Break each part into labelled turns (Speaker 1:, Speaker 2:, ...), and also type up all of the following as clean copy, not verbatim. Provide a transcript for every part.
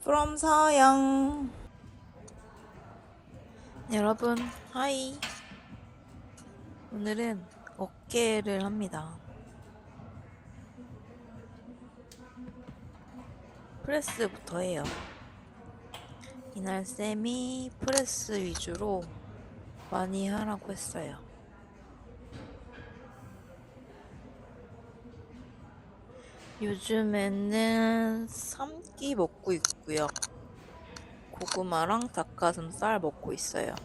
Speaker 1: from 서영. 여러분, 하이. 오늘은 어깨를 합니다. 프레스부터 해요. 이날쌤이 프레스 위주로 많이 하라고 했어요. 요즘에는 3끼 먹고 있고요. 고구마랑 닭가슴살 먹고 있어요.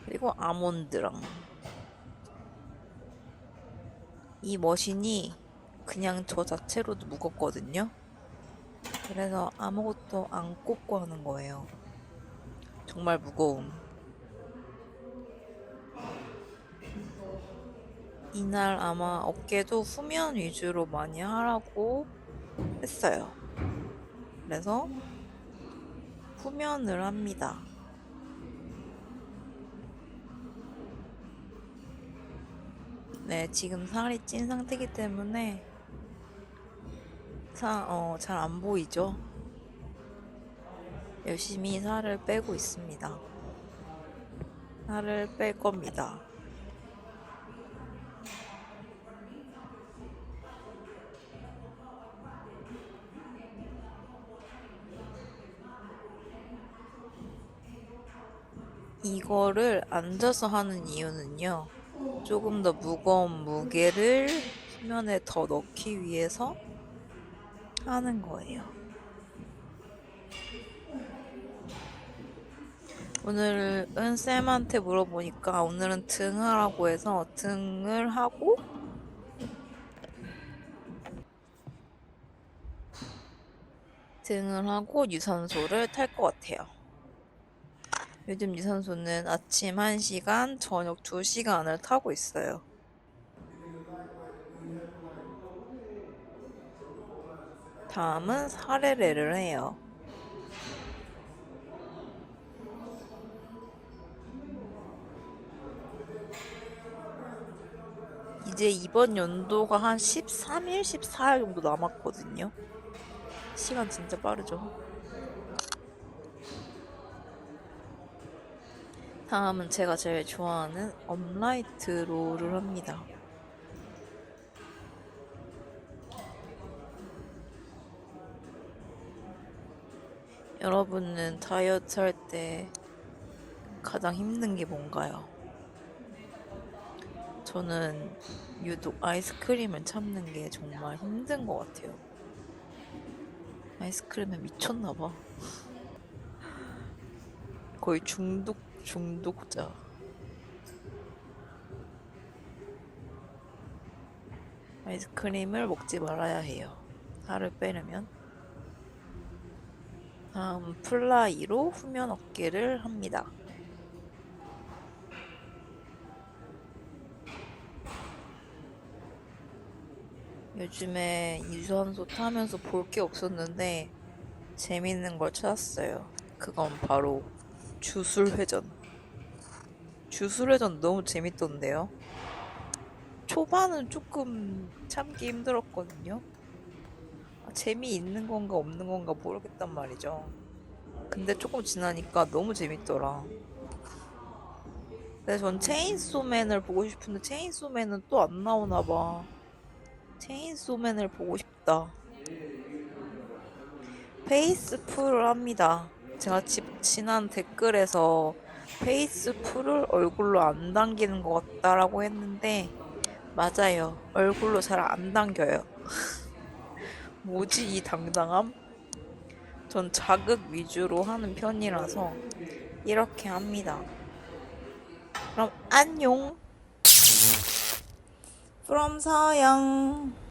Speaker 1: 그리고 아몬드랑. 이 머신이 그냥 저 자체로도 무겁거든요. 그래서 아무것도 안 꽂고 하는 거예요. 정말 무거움. 이날 아마 어깨도 후면 위주로 많이 하라고 했어요. 그래서 후면을 합니다. 네, 지금 살이 찐 상태이기 때문에 잘 안 보이죠? 열심히 살을 빼고 있습니다. 살을 뺄 겁니다. 이거를 앉아서 하는 이유는요. 조금 더 무거운 무게를 수면에 더 넣기 위해서 하는 거예요. 오늘은 쌤한테 물어보니까 오늘은 등 하라고 해서 등을 하고 유산소를 탈 것 같아요. 요즘 유산소는 아침 1시간, 저녁 2시간을 타고 있어요. 다음은 사레레를 해요. 이제 이번 연도가 한 13일, 14일 정도 남았거든요. 시간 진짜 빠르죠. 다음은 제가 제일 좋아하는 업라이트 롤을 합니다. 여러분은 다이어트 할 때 가장 힘든 게 뭔가요? 저는 유독 아이스크림을 참는 게 정말 힘든 것 같아요. 아이스크림에 미쳤나봐. 거의 중독자. 아이스크림을 먹지 말아야 해요. 살을 빼려면. 다음 플라이로 후면 어깨를 합니다. 요즘에 유산소 타면서 볼 게 없었는데 재밌는 걸 찾았어요. 그건 바로 주술회전. 주술회전 너무 재밌던데요. 초반은 조금 참기 힘들었거든요. 재미있는 건가 없는 건가 모르겠단 말이죠. 근데 조금 지나니까 너무 재밌더라. 근데 전 체인소맨을 보고 싶은데 체인소맨은 또 안 나오나 봐. 체인소맨을 보고 싶다. 페이스풀을 합니다. 제가 지난 댓글에서 페이스풀을 얼굴로 안 당기는 것 같다라고 했는데 맞아요. 얼굴로 잘 안 당겨요. 뭐지 이 당당함? 전 자극 위주로 하는 편이라서 이렇게 합니다. 그럼 안녕. from 서영.